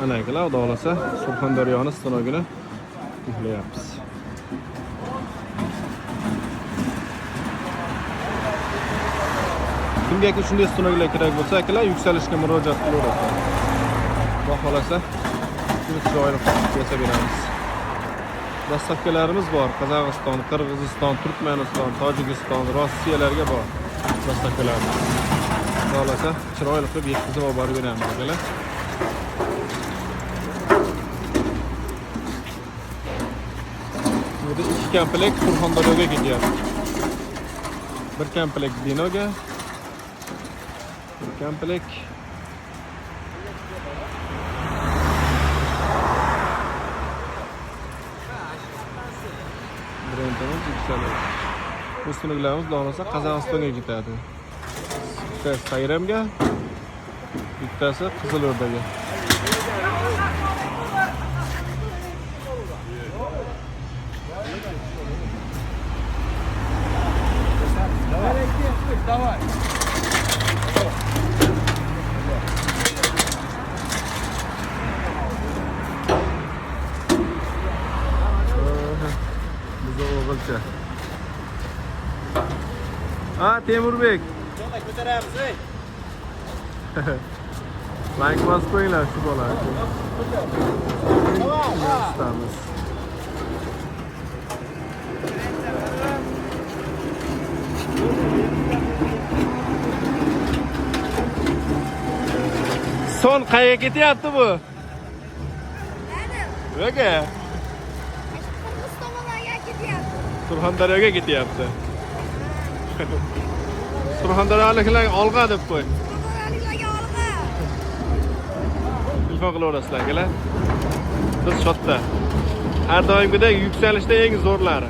Ana akalar, xudo xolasa Surxondaryoni stanogini yuklayapmiz. Kimgaki shunday stanoglar kerak bo'lsa, akalar yuksalishga murojaat qilaverasiz. Xudo xolasa chiroyli qilib beramiz. Dastavkalarimiz bor. Qozog'iston, Qirg'iziston, Turkmaniston, Tojikiston, Rossiyalarga bor dastavkalarimiz. Xudo xolasa chiroyli qilib yetkazib olib borib beramiz akalar. Bu da 2 komplekt Surxondaryoga ketyapti. 1 komplekt Binoga, 1 komplekt brendimiz yükseliyor. Bu sınırlarımız doğrusu Qozog'istonga ketadi. Bittasi Sayramga, bittasi Qizilo'rdaga. Давай. Bize o'g'ilcha. Ha, Temurbek. Ko'taramiz, ey. Like bosib qo'yinglar shu bola. Ustamiz. Son qayerga ketyapti bu? Nega? Surxondaryoga ketyapti. Surxondaryoliklar olg'a deb qo'y. Telefon qilaverasizlar akalar. Biz sotda. Har doimgidek yuksalishda eng zo'rlari.